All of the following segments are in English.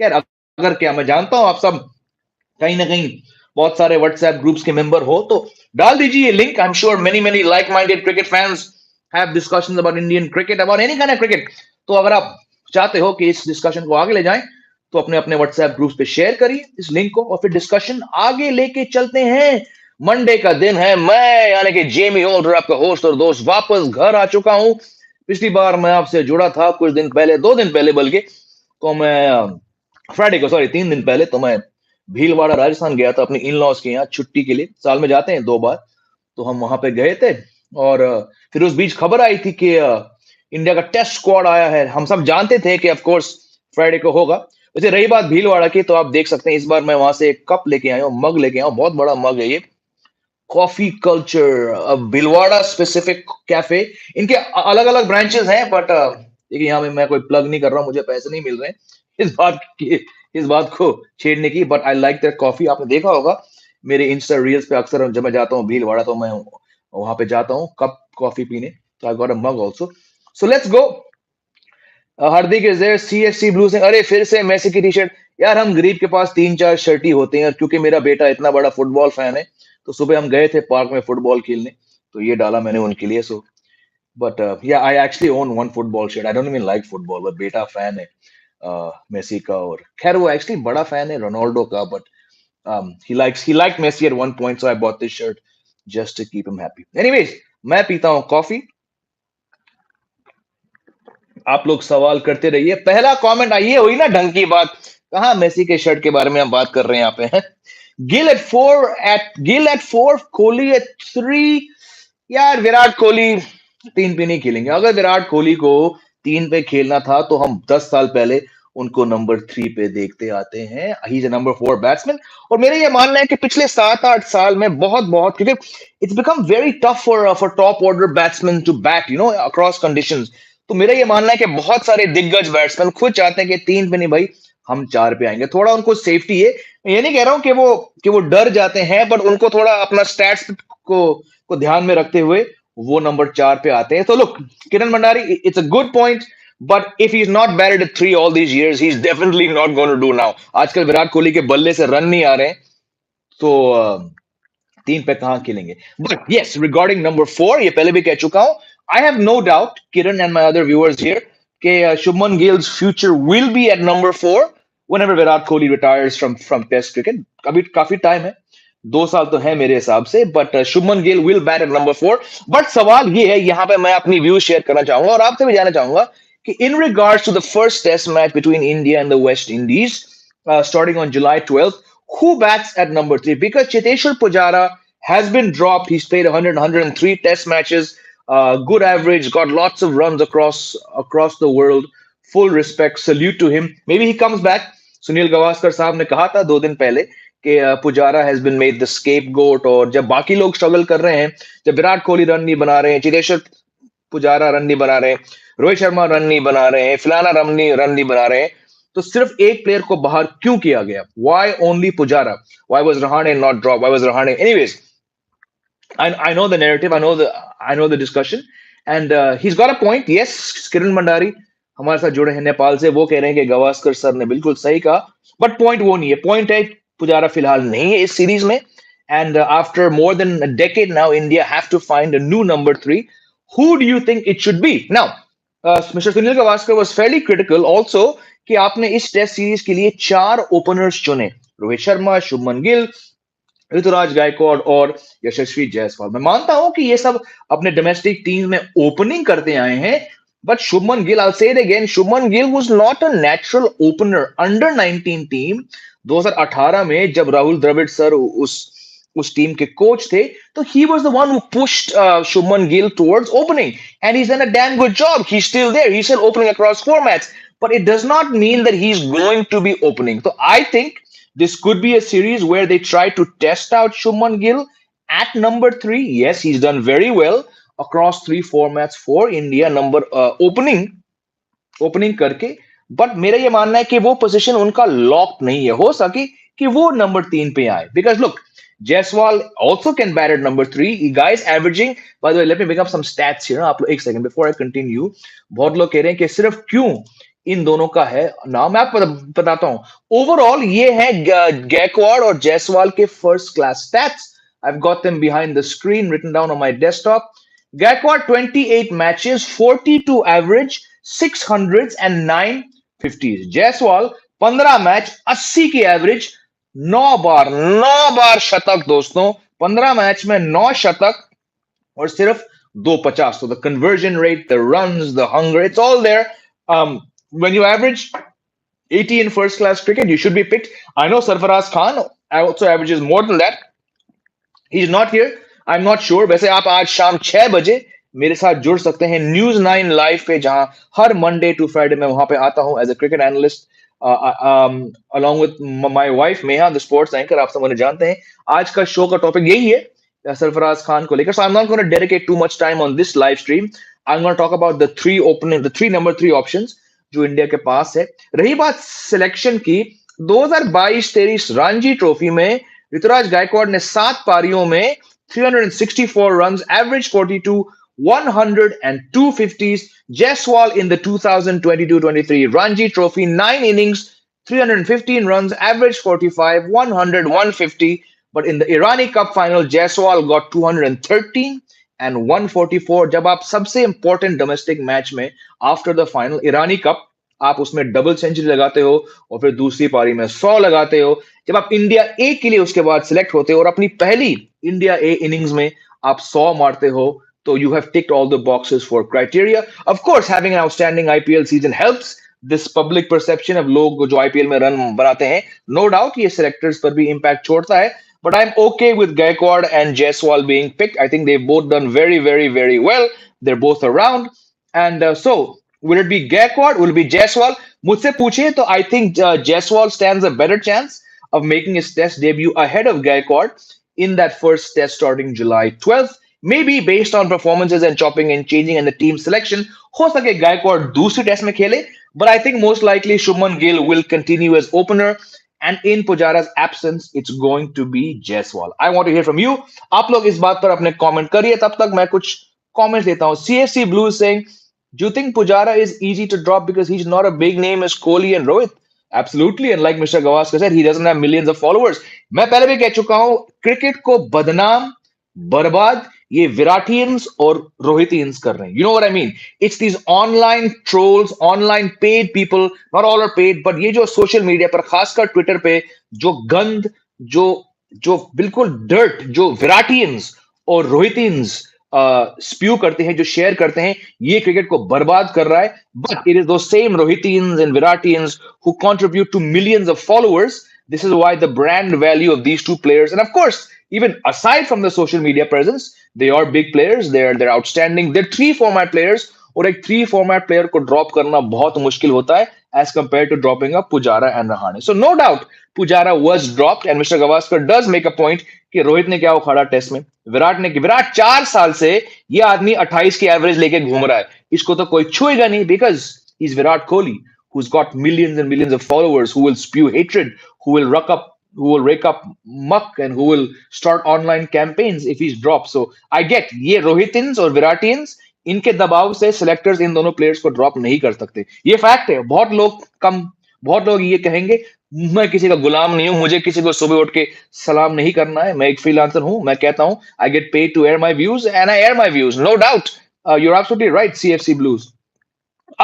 खैर अगर क्या, मैं जानता हूं आप सब कहीं ना कहीं बहुत सारे व्हाट्सएप ग्रुप्स के मेंबर हो, तो डाल दीजिए ये link. I am sure many many like minded cricket fans have discussions about Indian cricket, about any kind of cricket. तो अगर आप चाहते हो कि इस डिस्कशन को आगे ले जाएं, तो अपने अपने व्हाट्सएप ग्रुप्स पे शेयर करिए इस लिंक को, और फिर डिस्कशन आगे लेके चलते हैं. मंडे का दिन है, मैं यानी कि जेमी होल्डर, आपका होस्ट और दोस्त, वापस घर आ चुका हूं. पिछली बार मैं आपसे जुड़ा था कुछ दिन पहले, 2 दिन पहले बल्कि, तो मैं फ्राइडे को, सॉरी 3 दिन पहले, तो मैं भीलवाड़ा राजस्थान गया था अपने इन लॉज के यहाँ छुट्टी के लिए. साल में जाते हैं 2 बार, तो हम वहां पे गए थे. और फिर उस बीच खबर आई थी कि इंडिया का टेस्ट स्क्वाड आया है. हम सब जानते थे कि ऑफ कोर्स फ्राइडे को होगा. वैसे रही बात भीलवाड़ा की, तो आप देख सकते हैं इस बार मैं वहां से एक कप लेके आया हूँ, मग लेके आया हूँ, बहुत बड़ा मग है ये. Coffee culture Bhilwara specific cafe. इनके अलग अलग ब्रांचेस हैं, बट देखिए यहाँ में मैं कोई प्लग नहीं कर रहा हूँ, मुझे पैसे नहीं मिल रहे हैं इस बात को छेड़ने की. But I like that coffee. आपने देखा होगा मेरे इंस्टा रील्स पे, अक्सर जब मैं जाता हूँ भीलवाड़ा, तो मैं वहां पे जाता हूँ कप कॉफी पीने. तो I got a mug also. So let's go. Hardik is there, CSC blue से, अरे फिर से मैसी की टी शर्ट. यार हम गरीब के पास 3-4 शर्ट ही होते हैं, क्योंकि मेरा बेटा इतना बड़ा फुटबॉल फैन है. तो सुबह हम गए थे पार्क में फुटबॉल खेलने, तो ये डाला मैंने उनके लिए. सो बट या I actually own one football shirt. I don't even like football, but बेटा फैन है मेसी का. और खैर वो एक्चुअली बड़ा फैन है रोनाल्डो का, but he liked Messi at one point, so I bought this shirt just to keep him happy. Anyways, मैं पीता हूँ कॉफी, आप लोग सवाल करते रहिए. पहला कमेंट आइए, हुई ना ढंग की बात, कहा मेसी के शर्ट के बारे में हम बात कर रहे हैं यहाँ पे. Gill at 4, Kohli at 3. यार विराट कोहली 3 पे नहीं खेलेंगे. अगर विराट कोहली को 3 पे खेलना था, तो हम 10 साल पहले उनको नंबर 3 पे देखते आते हैं. He is number 4 batsman. और मेरा ये मानना है कि पिछले 7-8 साल में बहुत बहुत, क्योंकि it's become very tough for top order batsman to bat across conditions. तो मेरा ये मानना है कि बहुत सारे दिग्गज बैट्समैन खुद चाहते हैं कि 3 पे नहीं भाई, हम 4 पे आएंगे. थोड़ा उनको सेफ्टी है. ये नहीं कह रहा हूं कि वो डर जाते हैं, बट उनको थोड़ा अपना स्टैट्स को ध्यान में रखते हुए वो नंबर 4 पे आते हैं. तो look, Kiran Bhandari, it's a good point, but if he is not batted at 3 all these years, he is definitely not going to do now. आजकल विराट कोहली के बल्ले से रन नहीं आ रहे हैं, तो 3 पे कहां खेलेंगे. बट यस, रिगार्डिंग नंबर 4, ये पहले भी कह चुका हूं, I have no doubt, Kiran and my other viewers here, कि Shubman Gill's future will be at number 4 whenever Virat Kohli retires from test cricket. अभी काफी टाइम है, 2 साल तो है मेरे हिसाब से, but Shubman Gill will bat at number 4. But सवाल ये है, यहाँ पे मैं अपनी व्यूज शेयर करना चाहूंगा और आपसे भी जानना चाहूंगा कि in regards to the first test match between India and the West Indies starting on July 12th, who bats at number 3? Because Cheteshwar Pujara has been dropped. He's played 100, 103 test matches, good average, got lots of runs across the world. Full respect, salute to him. Maybe he comes back. Sunil Gavaskar साहब ने कहा था 2 दिन पहले कि Pujara has been made the scapegoat. और जब बाकी लोग स्ट्रगल कर रहे हैं, जब विराट कोहली रन नहीं बना रहे हैं, चेतेश्वर पुजारा रन नहीं बना रहे हैं, रोहित शर्मा रन नहीं बना रहे हैं, फिलाना रन नहीं बना रहे हैं, तो सिर्फ एक प्लेयर को बाहर क्यों किया गया? Why only Pujara? Why was Rahane not drop? Why was Rahane? Anyways, I know the narrative, I know the discussion, and he's got a point. Yes, किरण भंडारी हमारे साथ जुड़े हैं नेपाल से, वो कह रहे हैं कि गावस्कर सर ने बिल्कुल सही कहा, बट पॉइंट वो नहीं है. पॉइंट है पुजारा फिलहाल नहीं है इस सीरीज में, and after more than a decade now India have to find a new number 3. Who do you think it should be? Now, Mr. Sunil Gavaskar was fairly critical also कि आपने इस test series के लिए 4 openers चुने, रोहित शर्मा, शुभमन गिल, ऋतुराज गायकवाड और यशस्वी जायसवाल. मैं मानता हूं कि ये सब अपने डोमेस्टिक टीम में ओपनिंग करते आए हैं, but Shubman Gill, I'll say it again, Shubman Gill was not a natural opener. Under 19 team 2018 में जब राहुल द्रविड़ सर उस टीम के कोच थे, तो he was the one who pushed Shubman Gill towards opening, and he's done a damn good job. He's still there. He's still opening across formats, but it does not mean that he's going to be opening. So I think this could be a series where they try to test out Shubman Gill at number 3. Yes, he's done very well across 3 formats for India, number opening करके. But मेरा ये मानना है कि वो position उनका lock नहीं है. हो सके कि वो नंबर 3 पे आए, because look, Jaiswal also can bat at number 3. He guys averaging, by the way, let me bring up some stats here. आप लोग एक सेकंड, before I continue. बहुत लोग कह रहे हैं कि सिर्फ क्यों इन दोनों का है नाम। मैं आपको बताता हूं। ओवरऑल ये है गैकवाड और जायसवाल के first class stats. I've got them behind the screen written down on my desktop. Gaikwad 28 matches, 42 average, 600s and 9 50s. Jaiswal 15 match, 80 की एवरेज, 9 बार शतक दोस्तों। 15 मैच में 9 शतक और सिर्फ 250। So the conversion rate, the runs, the hunger, it's all there. When you average 80 in first class cricket, you should be picked. I know Sarfaraz Khan also averages more than that. He is not here, I am not sure. वैसे आप आज शाम 6 बजे मेरे साथ जुड़ सकते हैं न्यूज 9 लाइव पे, जहां हर मंडे टू फ्राइडे मैं वहां पे आता हूं as a cricket analyst along with my wife Meha, the sports anchor। आप सब मुझे जानते हैं। आज का शो का टॉपिक यही है सरफराज खान को लेकर। So I'm not going to dedicate too much time on this live stream. I'm going to talk about the three number three options जो इंडिया के पास है। रही बात सिलेक्शन की, 2022-23 रणजी ट्रॉफी में ऋतुराज गायकवाड़ ने 7 पारियों में 364 runs, average 42, 100 and 250s. Jaiswal in the 2022-23 Ranji Trophy, 9 innings, 315 runs, average 45, 100, 150. But in the Irani Cup final, Jaiswal got 213 and 144. जब आप सबसे इंपॉर्टेंट डोमेस्टिक मैच में after the final Irani cup आप उसमें डबल सेंचुरी लगाते हो और फिर दूसरी पारी में 100 लगाते हो, जब आप इंडिया ए के लिए उसके बाद सिलेक्ट होते हो और अपनी पहली इंडिया ए इनिंग्स में आप 100 मारते हो, तो you have ticked all the boxes for criteria. Of course having an outstanding IPL season helps this public perception of लोग जो आईपीएल में रन बनाते हैं। नो डाउट ये सिलेक्टर्स पर भी इंपैक्ट छोड़ता है। But I'm okay with Gaikwad and Jaiswal being picked. I think they've both done very, very, very well. They're both around. And so, will it be Gaikwad? Will it be Jaiswal? मुझसे पूछे तो I think Jaiswal stands a better chance of making his test debut ahead of Gaikwad in that first test starting July 12th. Maybe based on performances and chopping and changing and the team selection, हो सके Gaikwad दूसरी test में खेले, but I think most likely Shubman Gill will continue as opener. And in Pujara's absence, it's going to be Jaiswal. I want to hear from you. आप लोग इस बात पर अपने कमेंट करिए, तब तक मैं कुछ कमेंट्स देता हूं। CFC Blues saying, do you think Pujara is easy to drop because he's not a big name as Kohli and Rohit? Absolutely. And like Mr. Gavaskar said, he doesn't have millions of followers. मैं पहले भी कह चुका हूं, cricket को बदनाम, बर्बाद ये विराटियंस और रोहितियंस कर रहे हैं। You know what I mean? It's these online trolls, online paid people, not all are paid, but ये जो सोशल मीडिया पर खासकर ट्विटर पे जो गंद, जो जो बिल्कुल डर्ट, जो विराटियंस और रोहितियंस स्प्यू करते हैं, जो शेयर करते हैं, ये क्रिकेट को बर्बाद कर रहा है। But it is though same Rohitians and Viratians who contribute to millions of followers. This is why the brand value of these two players, and of course, even aside from the social media presence, they are big players. They're outstanding. They're three format players, और एक three format player को drop करना बहुत मुश्किल होता है as compared to dropping up Pujara and Rahane. So no doubt Pujara was dropped, and Mr. Gavaskar does make a point कि रोहित ने क्या उखाड़ा टेस्ट में, विराट 4 साल से ये आदमी 28 की एवरेज लेके घूम रहा है, इसको तो कोई छुएगा नहीं, because he's Virat Kohli, who's got millions and millions of followers, who will spew hatred, who will rake up muck, and who will start online campaigns if he's dropped. So I get ये रोहितियंस और विराटियंस इनके दबाव से selectors इन दोनों players को drop नहीं कर सकते, ये फैक्ट है। बहुत लोग ये कहेंगे मैं किसी का गुलाम नहीं हूं, मुझे किसी को सुबह उठ के सलाम नहीं करना है, मैं एक फ्रीलांसर हूं। मैं कहता हूं I get paid to air my views and I air my views, no doubt. You're absolutely right, CFC Blues.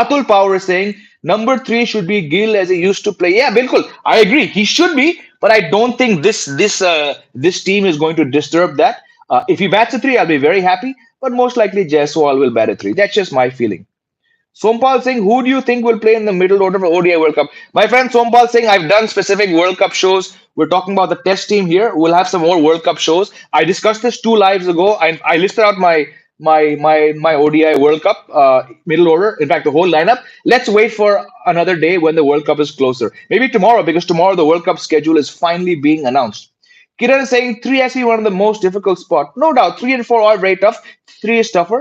Atul Power is saying number 3 should be Gill as he used to play. Yeah, bilkul. I agree. He should be, but I don't think this team is going to disturb that. If he bats a 3, I'll be very happy. But most likely Jaiswal will bat a 3. That's just my feeling. Sompal Singh, who do you think will play in the middle order for ODI World Cup? My friend Sompal Singh, I've done specific World Cup shows. We're talking about the test team here. We'll have some more World Cup shows. I discussed this 2 lives ago. I listed out my ODI World Cup middle order. In fact, the whole lineup. Let's wait for another day when the World Cup is closer. Maybe tomorrow, because tomorrow the World Cup schedule is finally being announced. Kiran is saying 3 has to be one of the most difficult spot. No doubt, 3 and 4 are very tough. 3 is tougher.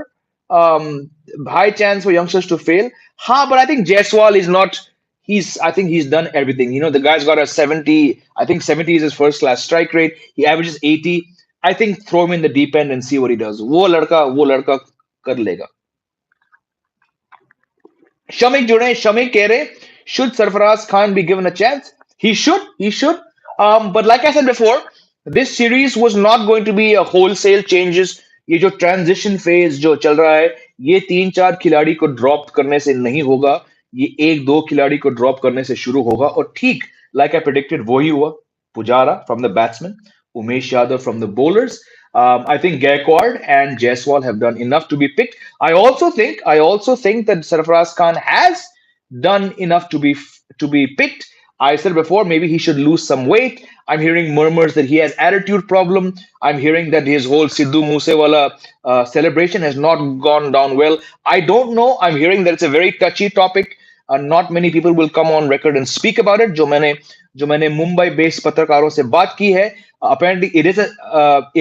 High chance for youngsters to fail. But I think Jaiswal is not. I think he's done everything. You know, the guy's got a 70. I think 70 is his first class strike rate. He averages 80. I think throw him in the deep end and see what he does. वो लड़का कर लेगा. Shamik जुड़े Shamik कह रहे should Sarfaraz Khan be given a chance? He should. But like I said before, this series was not going to be a wholesale changes. ये जो transition phase जो चल रहा है, ये तीन चार खिलाड़ी को drop करने से नहीं होगा. ये एक दो खिलाड़ी को drop करने से शुरू होगा और ठीक like I predicted वही हुआ. Pujara from the batsmen, Umesh Yadav from the bowlers. I think Gaikwad and Jaiswal have done enough to be picked. I also think that Sarfaraz Khan has done enough to be picked. I said before, maybe he should lose some weight. I'm hearing murmurs that he has attitude problem. I'm hearing that his whole Sidhu Moosewala celebration has not gone down well. I don't know. I'm hearing that it's a very touchy topic. Not many people will come on record and speak about it. जो मैंने Mumbai based पत्रकारों से बात की है, apparently it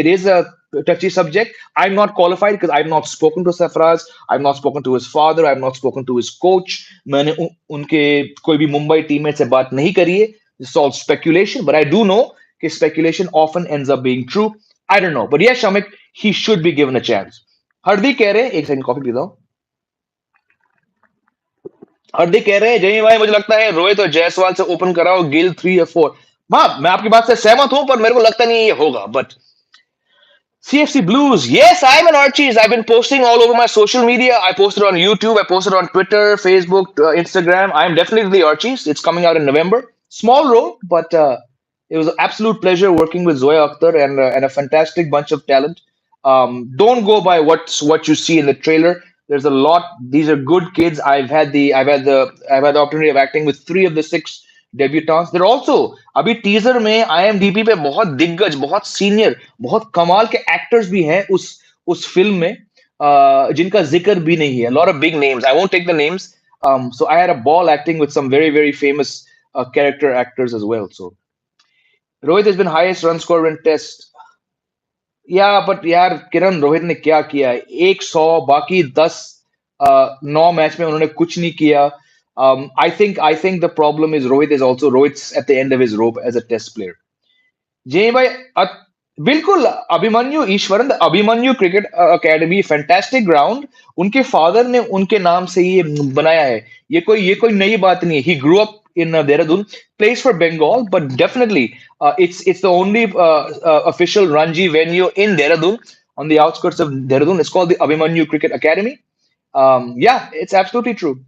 is a touchy subject. I'm not qualified because I've not spoken to Sarfaraz, I've not spoken to his father, I've not spoken to his coach. मैंने उनके कोई भी मुंबई टीममेट से बात नहीं करी है. It's all speculation, but I do know कि speculation often ends up being true. I don't know, but yes, Shamik, he should be given a chance. हरदी कह रहे हैं, एक सेकंड कॉफी पीता हूँ. हरदी कह रहे हैं जय भाई, मुझे लगता है रोहित और जायसवाल से ओपन कराओ, गिल 3 या 4. हाँ, मैं आपकी बात से सहमत हूं, पर मेरे को लगता नहीं ये होगा. But CFC Blues. Yes, I'm an Archies. I've been posting all over my social media. I posted on YouTube. I posted on Twitter, Facebook, Instagram. I'm definitely the Archies. It's coming out in November. Small role, but it was an absolute pleasure working with Zoya Akhtar and a fantastic bunch of talent. Don't go by what you see in the trailer. There's a lot. These are good kids. I've had the opportunity of acting with 3 of the 6 डेब्यूटांस. There also अभी teaser में IMDb पे बहुत दिग्गज, बहुत senior, बहुत कमाल के actors भी हैं उस फिल्म में, जिनका जिक्र भी नहीं है. Lot of big names. I won't take the names. So I had a ball acting with some very very famous character actors as well. So Rohit has been highest run scorer in test. या but यार किरण, रोहित ने क्या किया है? 100, बाकी 10 9 match में उन्होंने कुछ नहीं किया. I think the problem is Rohit's at the end of his rope as a test player. जय भाई, बिल्कुल. Abhimanyu Eswaran, Abhimanyu cricket academy, fantastic ground. उनके फादर ने उनके नाम से ये बनाया है. ये कोई नई बात नहीं है. He grew up in Dehradun, plays for Bengal, but definitely it's the only official Ranji venue in Dehradun, on the outskirts of Dehradun. It's called the Abhimanyu Cricket Academy. Yeah, it's absolutely true.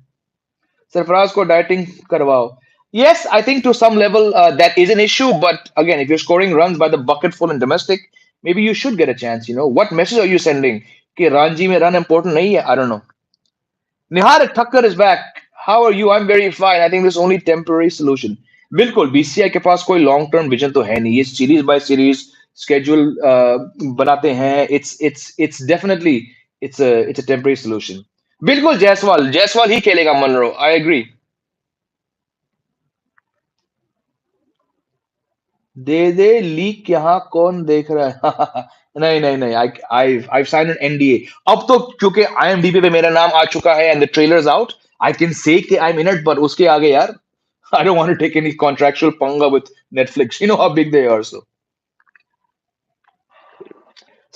Sarfaraz ko dieting karwao. Yes, I think to some level that is an issue, but again, if you're scoring runs by the bucketful in domestic, maybe you should get a chance. What message are you sending? कि Ranji में run important नहीं है? I don't know. Nihar Thakkar is back. How are you? I'm very fine. I think this is only temporary solution. बिल्कुल, BCCI के पास कोई long term vision तो है नहीं. ये सीरीज बाय सीरीज स्केड्यूल बनाते हैं. It's definitely it's a temporary solution. बिल्कुल, जायसवाल ही खेलेगा मनरो. I agree. दे दे लीक यहाँ कौन देख रहा है? नहीं नहीं नहीं. I've signed an NDA. अब तो क्योंकि IMDb पे मेरा नाम आ चुका है and the trailer's out, I can say कि I'm in it, but उसके आगे यार, I don't want to take any contractual पंगा with Netflix. You know how big they are. So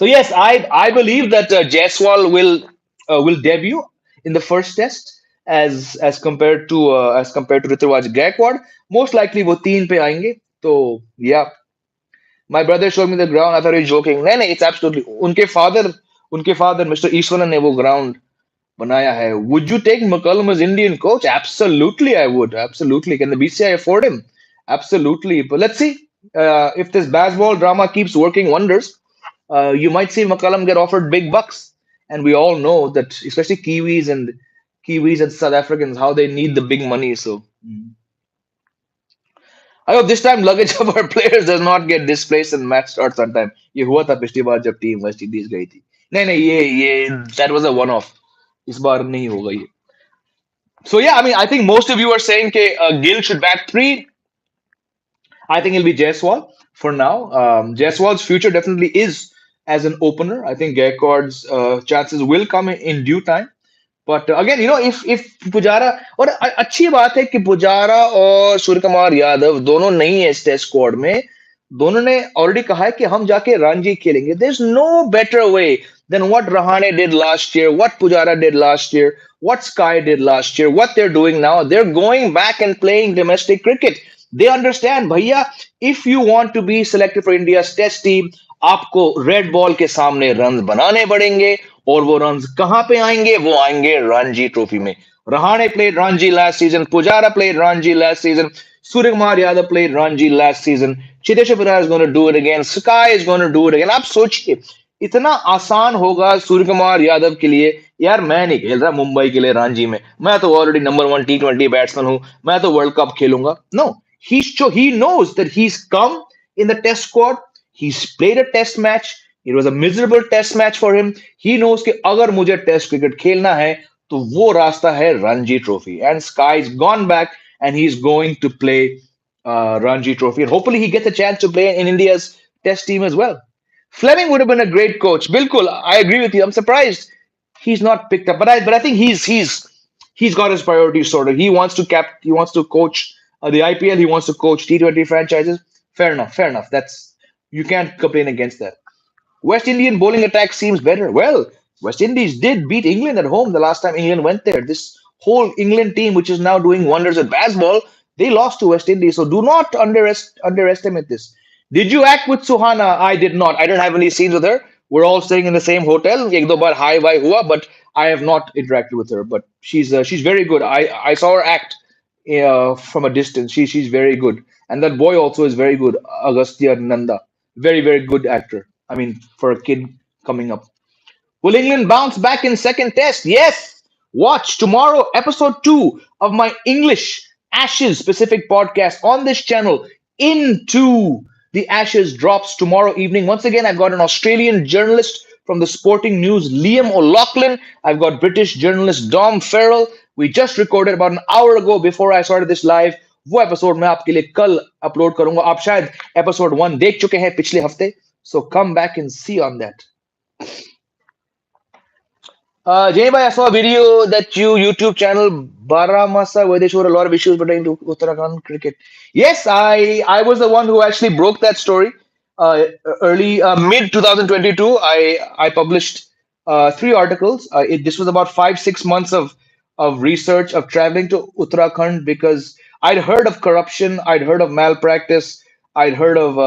yes, I believe that Jaiswal will debut in the first test as compared to Rituraj Gaikwad. Most likely वो 3 पे आएंगे. तो yeah, my brother showed me the ground. I thought he was joking. नहीं नहीं, it's absolutely उनके father Mr. Ishwaran ने वो ground बनाया है. Would you take McCullum as Indian coach? Absolutely, I would. Absolutely. Can the BCI afford him? Absolutely. But let's see if this baseball drama keeps working wonders. You might see McCullum get offered big bucks, and we all know that, especially Kiwis and South Africans, how they need the big money. So I hope this time luggage of our players does not get displaced and match starts on time. ये हुआ था पिछली बार जब team West Indies गई थी. नहीं नहीं, ये that was a one off. इस बार नहीं होगा ये. So yeah, I mean, I think most of you are saying that Gill should bat 3. I think it'll be Jaiswal for now. Jaiswal's future definitely is as an opener. I think Gaikwad's chances will come in due time. But again, if Pujara, और अच्छी बात है कि पुजारा और सूर्य कुमार यादव दोनों नहीं है इस टेस्ट स्क्वाड में. दोनों ने ऑलरेडी कहा है कि हम जाके रणजी खेलेंगे. There's no better way than what Rahane did last year, what Pujara did last year, what Sky did last year, what they're doing now. They're going back and playing domestic cricket. They understand, भैया, if you want to be selected for India's test team, आपको red ball के सामने run बनाने पड़ेंगे और वो run कहां पे आएंगे वो आएंगे रणजी ट्रॉफी में Rahane played Ranji last season. Pujara played Ranji last season. Suryakumar Yadav played Ranji last season. Cheteshwar Pujara is going to do it again. Sky is going to do it again. आप सोचिए इतना आसान होगा सूर्य कुमार यादव के लिए यार मैं नहीं खेल रहा मुंबई के लिए रणजी में मैं तो ऑलरेडी नंबर 1 T20 बैट्समैन हूं मैं तो वर्ल्ड कप खेलूंगा no he knows that he's come in the test squad he's played a test match it was a miserable test match for him he knows कि अगर मुझे test cricket खेलना है तो वो रास्ता है Ranji trophy and Sky's gone back and he's going to play Ranji Trophy and hopefully he gets a chance to play in India's test team as well. Fleming would have been a great coach. Bilkul, I agree with you. I'm surprised he's not picked up, but I think he's got his priorities sorted. He wants to coach the IPL. He wants to coach T20 franchises. Fair enough. Fair enough. That's you can't complain against that. West Indian bowling attack seems better. Well, West Indies did beat England at home the last time England went there. This whole England team, which is now doing wonders at baseball, they lost to West Indies. So do not underestimate this. Did you act with Suhana? I did not. I didn't have any scenes with her. We're all staying in the same hotel. Ek do bar hi bye hua, but I have not interacted with her. But she's very good. I saw her act from a distance. She's very good, and that boy also is very good. Agastya Nanda, very good actor. I mean, for a kid coming up. Will England bounce back in second test? Yes. Watch tomorrow, episode 2 of my English Ashes specific podcast on this channel. Into the Ashes drops tomorrow evening. Once again, I've got an Australian journalist from the Sporting News, Liam O'Loughlin. I've got British journalist Dom Farrell. We just recorded about an hour ago before I started this live. वो episode मैं आपके लिए कल upload करूंगा आप शायद episode 1 देख चुके हैं पिछले हफ्ते so come back and see on that. Jay bhai, I saw a video that YouTube channel Baramasa where they showed a lot of issues pertaining to Uttarakhand cricket. Yes, I was the one who actually broke that story. Early mid 2022, I published 3 articles. This was about 5-6 months of research of traveling to Uttarakhand because I'd heard of corruption, I'd heard of malpractice, I'd heard of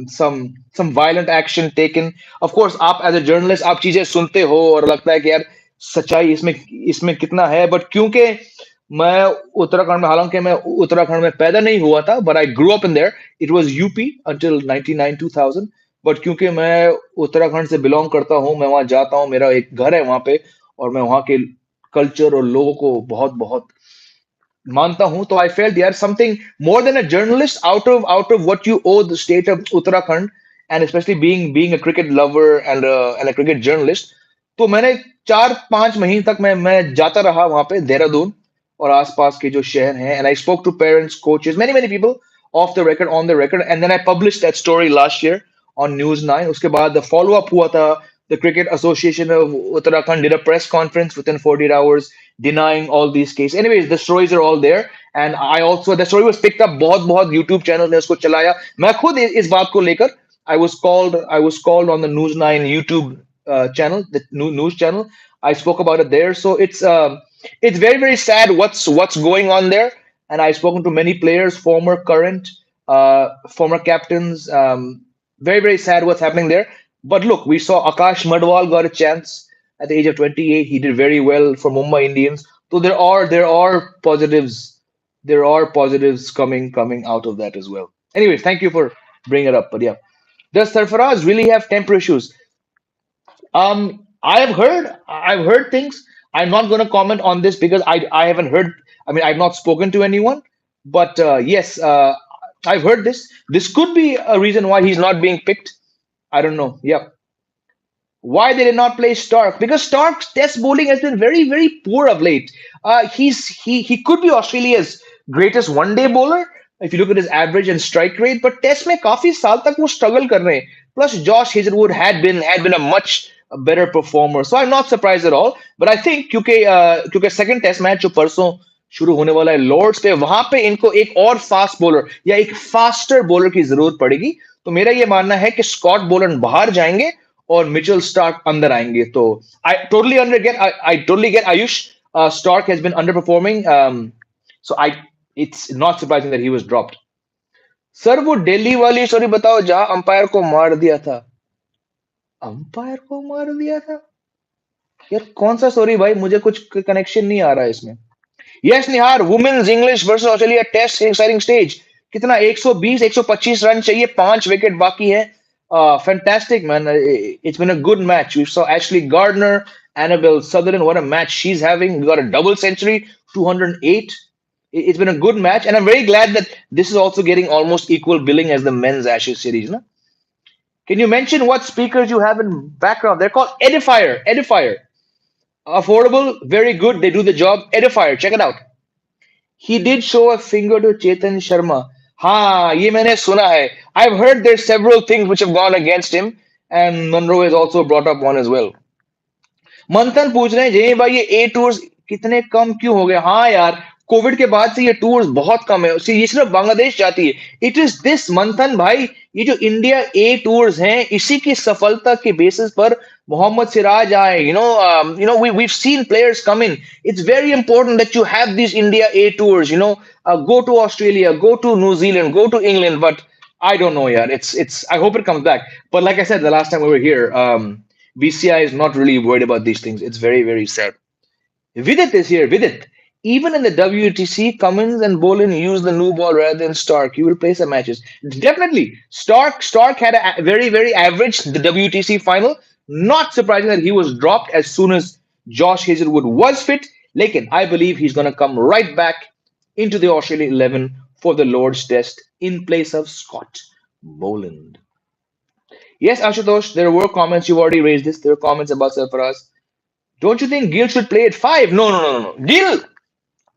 some violent action taken. Of course, आप as a journalist आप चीजें सुनते हो और लगता है कि यार सच्चाई इसमें कितना है. But क्योंकि मैं उत्तराखंड में हालांकि मैं उत्तराखंड में पैदा नहीं हुआ था, but I grew up in there. It was UP until 99-2000. But क्योंकि मैं उत्तराखंड से बिलोंग करता हूँ, मैं वहाँ जाता हूँ, मेरा एक घर है वहाँ पे और मैं वहाँ के कल्चर और लोगों को बहुत बहुत मानता हूं तो I felt यार something more than a journalist out of what you owe the state of Uttarakhand and especially being a cricket lover and a cricket journalist तो मैंने 4-5 महीने तक मैं जाता रहा वहां पे देहरादून और आसपास के जो शहर हैं and I spoke to parents coaches many people off the record on the record and then I published that story last year on News 9 उसके बाद the follow up हुआ था the Cricket Association of Uttarakhand did a press conference within 48 hours denying all these cases. Anyways, the stories are all there. And I also, the story was picked up बहुत YouTube channels ने उसको चलाया. मैं खुद इस बात को लेकर, I was called on the News 9 YouTube channel, the news channel. I spoke about it there. So it's very sad what's going on there. And I've spoken to many players, former, current, former captains. Very sad what's happening there. But look, we saw Akash Madwal got a chance at the age of 28. He did very well for Mumbai Indians. So there are positives. There are positives coming out of that as well. Anyways, thank you for bringing it up. But yeah, does Sarfaraz really have temper issues? I've heard things. I'm not going to comment on this because I haven't heard. I mean, I've not spoken to anyone. But yes, I've heard this. This could be a reason why he's not being picked. I don't know. Yeah. Why they did not play Stark? Because Stark's test bowling has been very poor of late. He could be Australia's greatest one-day bowler if you look at his average and strike rate. But test में काफी साल तक वो struggle कर रहे हैं. Plus Josh Hazelwood had been a much better performer. So I'm not surprised at all. But I think क्योंकि second test match जो परसों शुरू होने वाला है लॉर्ड्स पे वहां पे इनको एक और फास्ट बॉलर या एक फास्टर बॉलर की जरूरत पड़ेगी. तो मेरा ये मानना है कि स्कॉट बोलन बाहर जाएंगे और मिचेल स्टार्क अंदर आएंगे तो I totally get Ayush. Stark has been underperforming, so I it's not surprising that he was dropped. Sir वो दिल्ली वाली स्टोरी बताओ जहां अंपायर को मार दिया था। अंपायर को मार दिया था यार, कौन सा स्टोरी भाई, मुझे कुछ कनेक्शन नहीं आ रहा है इसमें। Yes Nihar, women's English versus Australia test exciting stage. कितना 120 125 रन चाहिए, 5 विकेट बाकी है। Fantastic man, it's been a good match. We saw Ashleigh Gardner, Annabelle Sutherland, what a match she's having. We got a double century, 208. It's been a good match, and I'm very glad that this is also getting almost equal billing as the men's Ashes series. No? Can you mention what speakers you have in background? They're called Edifier. Edifier. Affordable, very good. They do the job. Edifier, check it out. He did show a finger to Chetan Sharma. हाँ, ये मैंने सुना है. I've heard there's several things which have gone against him, and Monroe has also brought up one as well. मंथन पूछ रहे हैं जय भाई, ये ए टूर्स कितने कम क्यों हो गए? हाँ यार, कोविड के बाद से ये टूर्स बहुत कम है, ये सिर्फ बांग्लादेश जाती है। इट इज दिस मंथन भाई, ये जो इंडिया ए टूर्स हैं, इसी की सफलता के बेसिस पर मोहम्मद सिराज आए। We've seen players come in. It's very important that you have these India A tours. Go to Australia, go to New Zealand, go to England. But I don't know, yeah. It's. I hope it comes back. But like I said, the last time we were here, BCI is not really worried about these things. It's very, very sad. Vidit is here. Vidit. Even in the WTC, Cummins and Bolin use the new ball rather than Stark. You will play some matches. Definitely. Stark had a very, very average the WTC final. Not surprising that he was dropped as soon as Josh Hazelwood was fit. Lekin, I believe he's going to come right back into the Australian 11 for the Lord's Test in place of Scott Boland. Yes, Ashutosh, there were comments. You've already raised this. There were comments about Sarfaraz. Don't you think Gill should play at 5? No. Gill,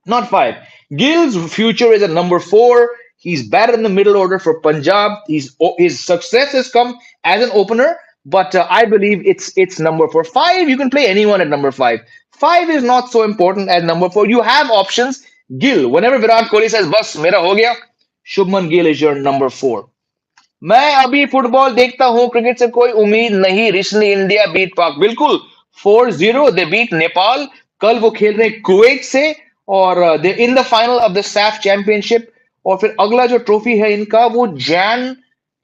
not 5. Gill's future is at number 4. He's batted in the middle order for Punjab. His success has come as an opener, but I believe it's number 4. 5, you can play anyone at number 5. 5 is not so important as number 4. You have options. Gill, whenever Virat Kohli says, "Bas, mera ho gaya," Shubman Gill is your number 4. मैं अभी football देखता हूं, cricket से कोई उम्मीद नहीं। Recently India beat पाक, बिल्कुल 4-0 दे बीट नेपाल। कल वो खेल रहे हैं कुवैत से, और they in the final of the SAFF championship. और फिर अगला जो ट्रॉफी है इनका, वो जैन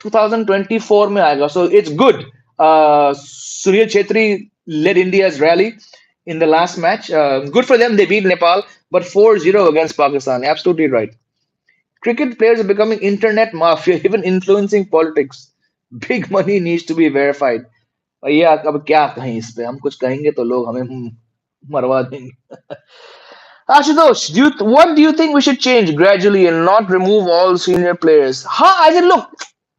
2024 में आएगा। So it's good. Sunil Chhetri led India's rally in the last match. Good for them, they beat Nepal, but 4-0 against Pakistan. Absolutely right. Cricket players are becoming internet mafia, even influencing politics. Big money needs to be verified. भैया अब क्या कहें इस पे, हम कुछ कहेंगे तो लोग हमें मरवा देंगे। Ashutosh, what do you think we should change gradually and not remove all senior players? हाँ, I said, look,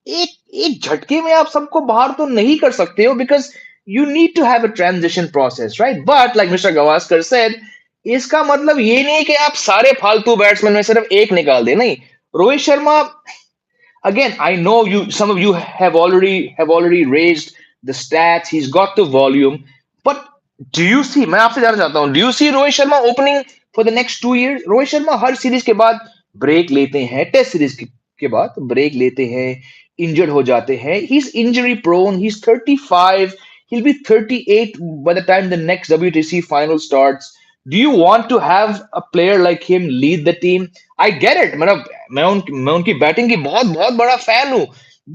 एक झटके में आप सबको बाहर तो नहीं कर सकते हो, because you need to have a transition process, right? But like Mr. Gavaskar said, इसका मतलब ये नहीं कि आप सारे फालतू बैट्समैन में सिर्फ एक निकाल दे। नहीं, Rohit Sharma, again, I know some of you have already raised the stats. He's got the volume, but do you see, मैं आपसे जानना चाहता हूं, do you see Rohit Sharma opening for the next 2 years? Rohit Sharma her series के बाद ब्रेक लेते हैं, टेस्ट सीरीज के बाद ब्रेक लेते हैं, इंजर्ड हो जाते हैं। He's injury prone. He's 35. He'll be 38 by the time the next WTC final starts. Do you want to have a player like him lead the team? I get it. मैं उनकी batting की बहुत बहुत बड़ा fan हूं,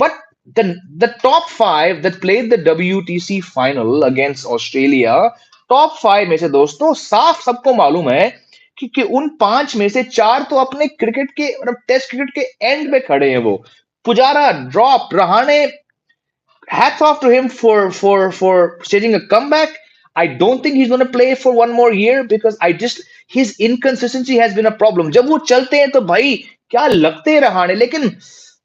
but the top 5 that played the WTC final against Australia, top 5 में से दोस्तों साफ सबको मालूम है कि उन 5 में से 4 तो अपने क्रिकेट के, टेस्ट क्रिकेट के एंड में खड़े हैं। वो Pujara drop, Rahane, hats off to him for staging a comeback. I don't think he's going to play for one more year because his inconsistency has been a problem. जब वो चलते हैं तो भाई क्या लगते हैं रहाणे, लेकिन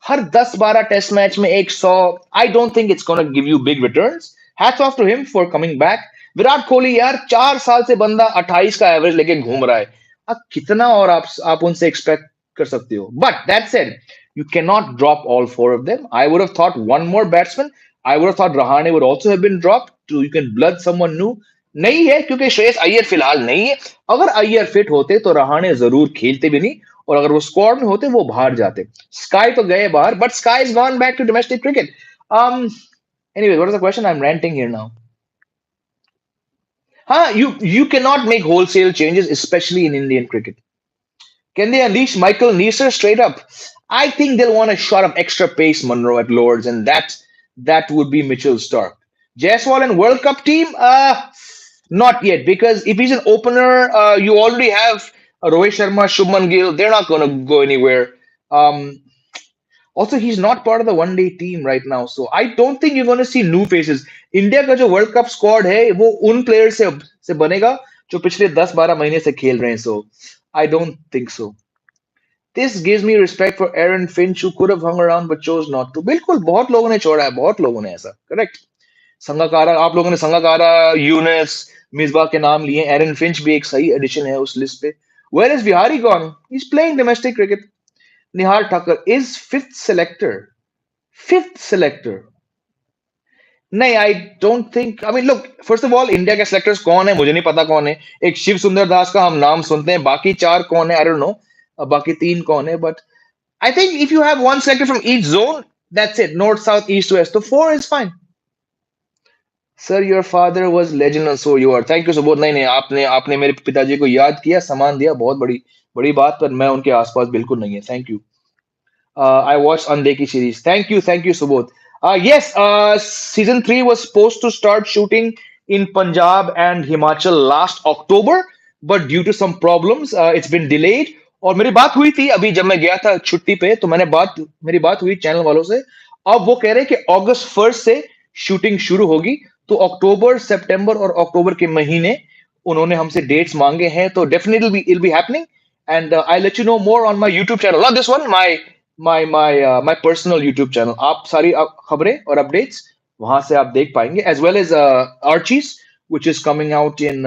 हर 10-12 टेस्ट मैच में 100, I don't think it's going to give you big returns. Hats off to him for coming back. Virat Kohli यार 4 साल से बंदा 28 का एवरेज लेके घूम रहा है। अब कितना और आप उनसे एक्सपेक्ट कर सकते हो? But that said, you cannot drop all 4 of them. I would have thought one more batsman. I would have thought Rahane would also have been dropped. You can blood someone new. नहीं है, क्योंकि श्रेयस अय्यर फिलहाल नहीं है। अगर Iyer fit होते तो रहाणे जरूर खेलते भी नहीं, और अगर वो स्क्वाड में होते वो बाहर जाते। स्काई तो गए बाहर, but Sky is gone back to domestic cricket. Anyway, what is the question? I'm ranting here now. You cannot make wholesale changes, especially in Indian cricket. Can they unleash Michael Neser straight up? I think they'll want a shot of extra pace Monroe at Lords, and that would be Mitchell Stark. Jaiswal and World Cup team? Not yet, because if he's an opener, you already have Rohit Sharma, Shubman Gill. They're not going to go anywhere. Um, Also, he's not part of the one day team right now, so I don't think you're going to see new faces. India का जो world cup squad है वो उन player से बनेगा जो पिछले 10-12 महीने से खेल रहे हैं. So I don't think so. This gives me respect for Aaron Finch who could have hung around but chose not to. बिल्कुल बहुत लोगों ने छोड़ा है, बहुत लोगों ने ऐसा. करेक्ट. संगाकारा, आप लोगों ने संगाकारा, यूनिस, मिसबा के नाम लिए. एरन फिंच भी एक सही एडिशन है उस लिस्ट पे. Where is Vihari gone? He's playing domestic cricket. Nihal Thakur is fifth selector. Fifth selector. नहीं, I don't think. I mean look, first of all India के सेलेक्टर्स कौन है मुझे नहीं पता कौन है. एक शिव सुंदर दास का हम नाम सुनते हैं, बाकी चार कौन है आई डोंट नो. बाकी तीन कौन है, but I think if you have one selector from each zone, that's it. North south east west, तो four is fine. Sir your father was legend and so you are. Thank you Subodh. नहीं नहीं, आपने आपने मेरे पिताजी को याद किया, सम्मान दिया, बहुत बड़ी बड़ी बात, पर मैं उनके आसपास बिल्कुल नहीं है. Thank you. I watched Andeki series. Thank you, Subodh. Yes, season 3 was supposed to start shooting in Punjab and Himachal last October, but due to some problems, it's been delayed. और मेरी बात हुई थी अभी जब मैं गया था छुट्टी पे, तो मेरी बात हुई चैनल वालों से. अब वो कह रहे हैं कि अगस्त 1 से शूटिंग शुरू होगी. तो अक्टूबर, सितंबर और अक्टूबर के महीने उन्होंने हमसे डेट्स मांगे हैं. तो definitely it be happening, and I let you know more on my YouTube channel. Not this one, my personal YouTube channel. आप सारी खबरें और अपडेट्स वहां से आप देख पाएंगे, as well as Archies, which is coming out in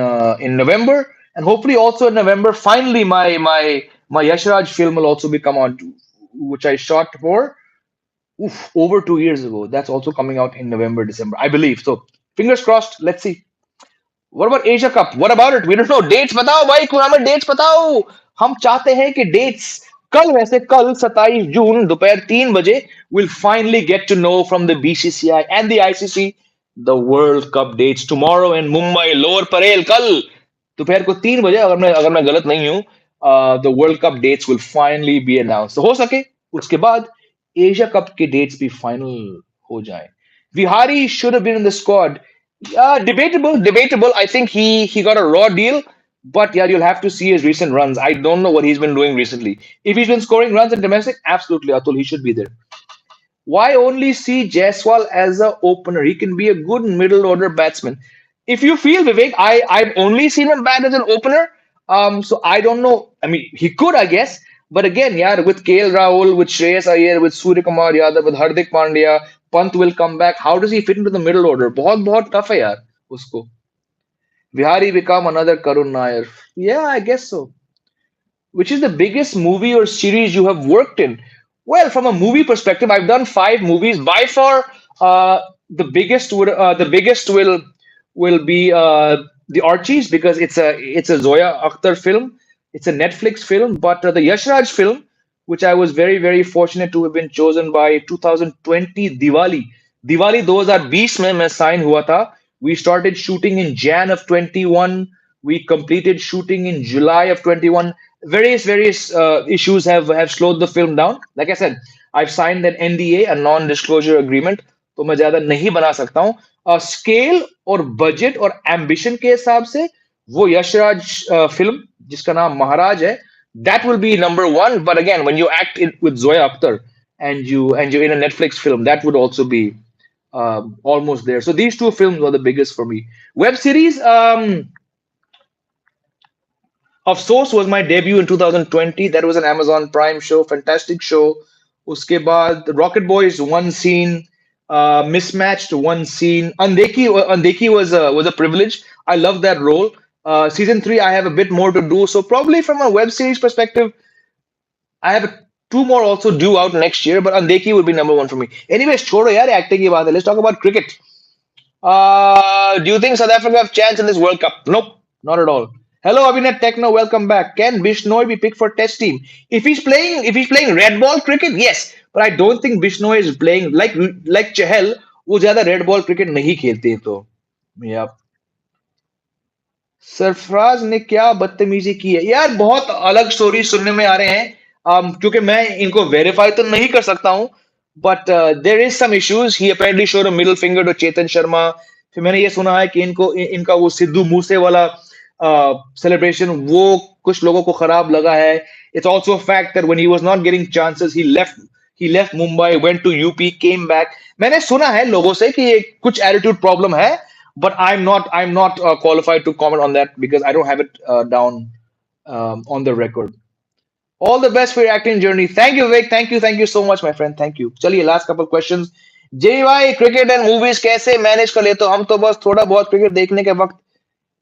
November, and hopefully also in November. Finally, my Yashraj film will also be come out, which I shot for over 2 years ago. That's also coming out in November, December, I believe. So fingers crossed. Let's see. What about Asia Cup? What about it? We don't know. Dates बताओ भाई, कुछ हमें dates बताओ. हम चाहते हैं कि dates कल, वैसे कल 27 जून दोपहर 3 बजे we'll finally get to know from the BCCI and the ICC the World Cup dates tomorrow in Mumbai, Lower Parel. कल दोपहर को 3 बजे, अगर मैं गलत नहीं हूँ, the World Cup dates will finally be announced. तो हो सके उसके बाद एशिया कप के dates भी final हो जाएं. Vihari should have been in the squad. Debatable. I think he got a raw deal, but yeah, you'll have to see his recent runs. I don't know what he's been doing recently. If he's been scoring runs in domestic, absolutely, Atul, he should be there. Why only see Jaiswal as a opener? He can be a good middle order batsman. If you feel Vivek, I've only seen him bat as an opener. So I don't know. I mean, he could, I guess. But again, yeah, with KL Rahul, with Shreyas Iyer, with Surya Kumar Yadav, with Hardik Pandya, Pant will come back. How does he fit into the middle order? बहुत tough है यार उसको. Vihari become another Karun Nair. Yeah, I guess so. Which is the biggest movie or series you have worked in? Well, from a movie perspective, I've done 5 movies. By far, the biggest will be the Archies, because it's a Zoya Akhtar film. It's a Netflix film. But the Yashraj film, which I was very very fortunate to have been chosen by 2020 Diwali. Diwali 2020 में मैं sign हुआ था. We started shooting in Jan of 21. We completed shooting in July of 21. Various issues have slowed the film down. Like I said, I've signed an NDA, a non-disclosure agreement. तो मैं ज्यादा नहीं बना सकता हूँ. स्केल और बजट और ambition के हिसाब से वो यशराज फिल्म जिसका नाम महाराज है, that will be number one. But again, when you act with Zoya Akhtar and you're in a Netflix film, that would also be almost there. So these two films were the biggest for me. Web series, Afsos was my debut in 2020. That was an Amazon Prime show, fantastic show. Uske baad Rocket Boys, one scene. Mismatched, one scene. Andeki was a privilege. I love that role. Season 3, I have a bit more to do. So probably from a web series perspective, I have two more also due out next year. But Andeki would be number one for me. Anyways, छोड़ो यार acting की बात है. Let's talk about cricket. Do you think South Africa have chance in this World Cup? Nope, not at all. Hello, Abhinet Techno, welcome back. Can Bishnoi be picked for Test team? If he's playing red ball cricket, yes. But I don't think Bishnoi is playing like Chahal वो ज्यादा red ball cricket नहीं खेलते हैं, तो या सरफराज ने क्या बदतमीजी की है यार, बहुत अलग स्टोरी सुनने में आ रहे हैं। क्योंकि मैं इनको वेरीफाई तो नहीं कर सकता हूँ, but there is some issues. He apparently showed a middle finger to Chetan Sharma. फिर मैंने ये सुना है कि इनका वो सिद्धू मूसे वाला सेलिब्रेशन, वो कुछ लोगों को खराब लगा है। It's also fact that when he was not getting chances, he left Mumbai, went to UP, came back. मैंने सुना है लोगों से कि ये कुछ एटीट्यूड प्रॉब्लम है, but I'm not qualified to comment on that because I don't have it down on the record. All the best for your acting journey. Thank you, Vic. Thank you so much, my friend. Thank you. चलिए last couple questions. जय भाई, cricket and movies कैसे manage कर लेते हो? हम तो बस थोड़ा बहुत क्रिकेट देखने के वक्त।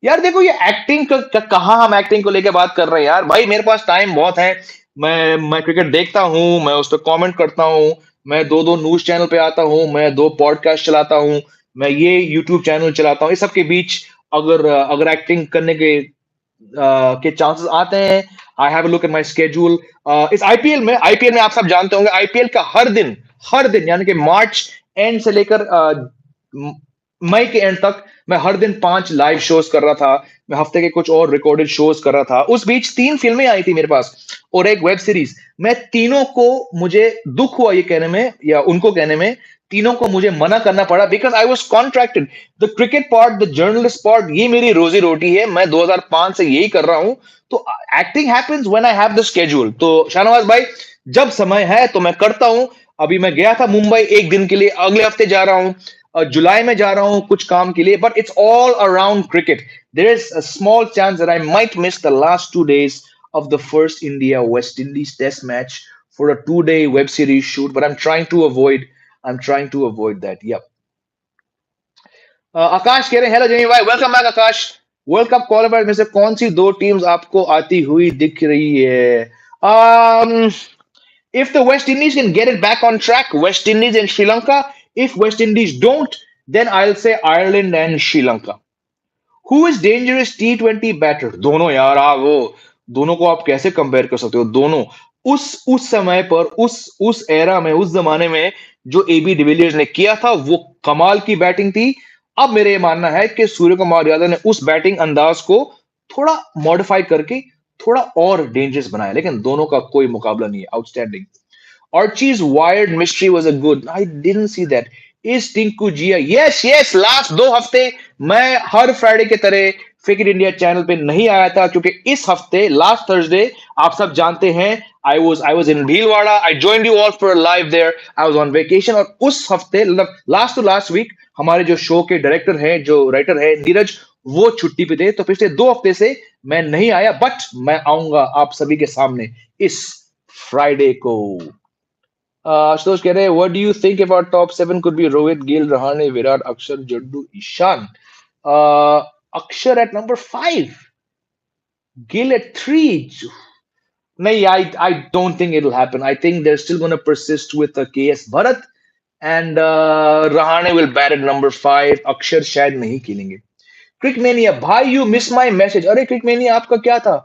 यार देखो, ये एक्टिंग का कहाँ हम एक्टिंग को लेके बात कर रहे हैं यार। भाई मेरे पास टाइम बहुत है। मैं क्रिकेट देखता हूँ, मैं उस पर कमेंट करता हूँ, मैं दो दो न्यूज चैनल पे आता हूँ, मैं दो पॉडकास्ट चलाता हूँ, मैं ये यूट्यूब चैनल चलाता हूँ। इस सब के बीच अगर अगर एक्टिंग करने के चांसेस आते हैं, I have a look at my schedule. इस आईपीएल में आप सब जानते होंगे, आईपीएल का हर दिन यानी कि मार्च एंड से लेकर मई के एंड तक मैं हर दिन 5 लाइव शोज कर रहा था। मैं हफ्ते के कुछ और रिकॉर्डेड शोज कर रहा था। उस बीच 3 फिल्में आई थी मेरे पास और एक वेब सीरीज। मैं तीनों को, मुझे दुख हुआ ये कहने में या उनको कहने में, तीनों को मुझे मना करना पड़ा because I was contracted. The cricket part, the journalist part, ये मेरी रोजी रोटी है। मैं 2005 से यही कर रहा हूं। तो acting happens when I have the schedule. तो शाहनवाज भाई, जब समय है तो मैं करता हूं। अभी मैं गया था मुंबई एक दिन के लिए, अगले हफ्ते जा रहा हूं, जुलाई में जा रहा हूं कुछ काम के लिए, but it's all around cricket. There is a small chance that I might miss the last 2 days of the first India West Indies test match for a 2-day web series shoot, but I'm trying to avoid that. Yep. आकाश कह रहे हैं, hello जमी भाई, welcome back आकाश। World cup qualifier में से कौन सी दो teams आपको आती हुई दिख रही है? um, if the West Indies can get it back on track, West Indies and Sri Lanka. If West Indies don't, then I'll say Ireland and Sri Lanka. Who is dangerous T20 batter? दोनों यार, वो दोनों को आप कैसे compare कर सकते हो? दोनों उस समय पर, उस एरा में, उस जमाने में जो एबी डिविलियर्स ने किया था, वो कमाल की बैटिंग थी। अब मेरे ये मानना है कि सूर्य कुमार यादव ने उस बैटिंग अंदाज को थोड़ा मॉडिफाई करके थोड़ा और डेंजरस बनाया, लेकिन दोनों का कोई मुकाबला नहीं है। Outstanding. Archie's wired mystery was a good. I didn't see that. Is Tinku Jia? Yes, yes. Last 2 हफ्ते मैं हर फ्राइडे की तरह फिट इंडिया चैनल पे नहीं आया था, क्योंकि इस हफ्ते लास्ट थर्सडे आप सब जानते हैं I was in Bhilwara. I joined you all for a live there. I was on vacation. और उस हफ्ते मतलब लास्ट टू लास्ट वीक हमारे जो शो के डायरेक्टर हैं, जो राइटर है नीरज, वो छुट्टी पे थे। तो पिछले 2 हफ्ते से मैं नहीं आया, बट मैं आऊंगा आप सभी के सामने इस फ्राइडे को। आशुतोष कह रहे हैं, what do you think if our top 7 could be Rohit, Gill, Rahane, Virat, अक्षर, जड्डू, ईशान? अक्षर at number 5, Gill at 3. नहीं, I don't think it'll happen. I think they're still going to persist with KS Bharat, and Rahane will bat at number 5. अक्षर शायद नहीं खेलेंगे। क्रिकमेनिया भाई, you miss my message. अरे क्रिकमेनिया, आपका क्या था?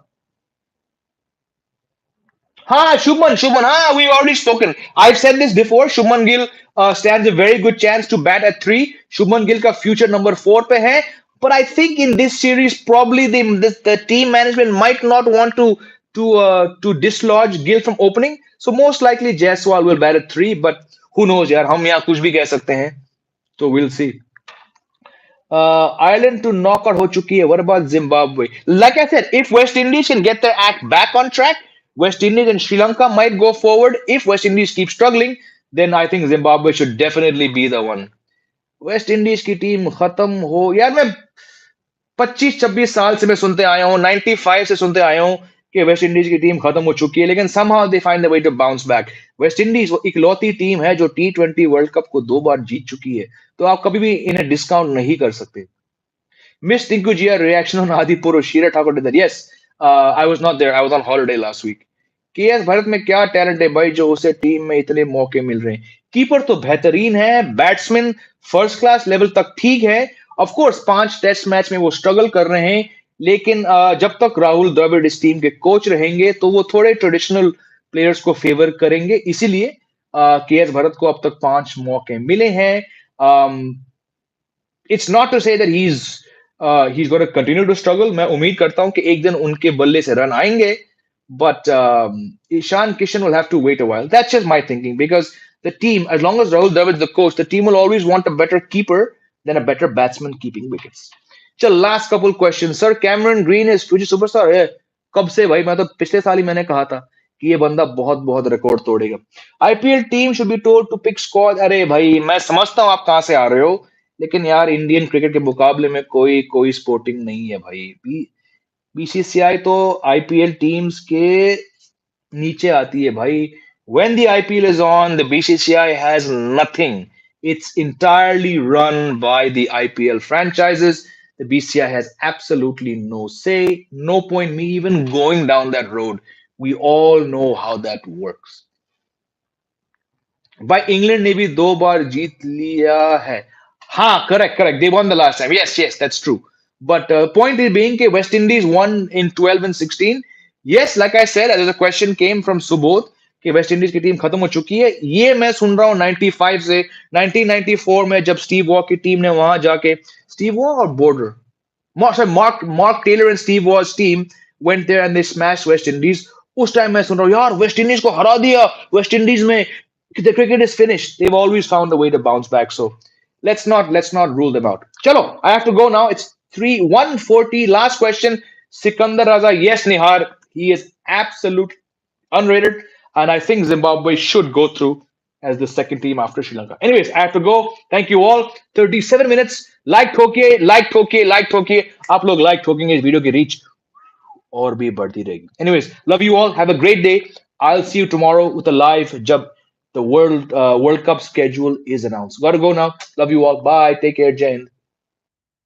हाँ, Shubman, हाँ, we've already spoken. I've said this before. Shubman Gill stands a very good chance to bat at 3. Shubman Gill का future number 4 पे है. But I think in this series, probably the team management might not want to dislodge Gill from opening. So most likely Jaiswal will bat at 3. But who knows यार, हम यहाँ कुछ भी कह सकते हैं. So we'll see. Ireland to knockout हो चुकी है. What about Zimbabwe? Like I said, if West Indies can get their act back on track, West Indies and Sri Lanka might go forward. If West Indies keep struggling, then I think Zimbabwe should definitely be the one. West Indies की team खत्म हो यार, मैं 25-26 साल से मैं सुनते आया हूँ, 95 से सुनते आया हूँ कि वेस्ट इंडीज की टीम खत्म हो चुकी है, लेकिन somehow they find the way to bounce back. West Indies वो इकलौती टीम है जो T20 वर्ल्ड कप को 2 बार जीत चुकी है, तो आप कभी भी इन्हें डिस्काउंट नहीं कर सकते। Miss Tinku Jia reaction on Adipur or Sheera Thakur did that. Yes, I was not there. I was on holiday last week. KS Bharat में क्या टैलेंट है भाई जो उसे टीम में इतने मौके मिल रहे हैं? कीपर तो बेहतरीन है, बैट्समैन फर्स्ट क्लास लेवल तक ठीक है। ऑफ कोर्स 5 टेस्ट मैच में वो स्ट्रगल कर रहे हैं, लेकिन जब तक राहुल द्रविड़ इस टीम के कोच रहेंगे तो वो थोड़े ट्रेडिशनल प्लेयर्स को फेवर करेंगे। इसीलिए केएस भारत को अब तक 5 मौके मिले हैं। Um, it's not to say that he's going to continue to struggle. मैं उम्मीद करता हूं कि एक दिन उनके बल्ले से रन आएंगे, but Ishan Kishan will have to wait a while. That's just my thinking because the team, as long as Rahul Dravid is the coach, the team will always want a better keeper than a better batsman keeping wickets. चल last couple questions. Sir, Cameron Green is future superstar है. कब से भाई? मैं तो पिछले साल ही मैंने कहा था कि ये बंदा बहुत बहुत रिकॉर्ड तोड़ेगा. IPL team should be told to pick squad. अरे भाई मैं समझता हूँ आप कहाँ से आ रहे हो, लेकिन यार इंडियन क्रिकेट के मुकाबले में कोई कोई स्पोर्टिंग नहीं है भाई. बीसीसीआई तो आईपीएल टीम्स के नीचे आती है भाई. When the IPL is on, the BCCI has nothing. It's entirely run by the IPL franchises. The BCCI has absolutely no say. No point me even going down that road. We all know how that works. भाई England ने भी दो बार जीत लिया है. हाँ, correct correct, they won the last time. Yes, yes, that's true. But point is being कि West Indies won in 12 and 16. Yes, like I said, as a question came from Subodh कि West Indies की team खत्म हो चुकी है. ये मैं सुन रहा हूँ 95 से. 1994 में जब स्टीव वॉ की टीम ने वहां जाके, स्टीव वॉ और border, Mark Taylor and Steve Waugh's team went there and they smashed West Indies. उस टाइम मैं सुन रहा हूँ यार वेस्ट इंडीज को हरा दिया, वेस्ट इंडीज में the cricket is finished. They've always found a way to bounce back. So let's not rule them out. Chalo, I have to go now. It's 140. Last question. Sikandar Raza. Yes, Nihar. He is absolute unrated. And I think Zimbabwe should go through as the second team after Sri Lanka. Anyways, I have to go. Thank you all. 37 minutes. Like ठोकिए, like ठोकिए, like ठोकिए. आप लोग like ठोकेंगे इस video की reach और भी बढ़ती रहेगी. Anyways, love you all. Have a great day. I'll see you tomorrow with a live जब the World Cup schedule is announced. Gotta go now. Love you all. Bye. Take care, Jane.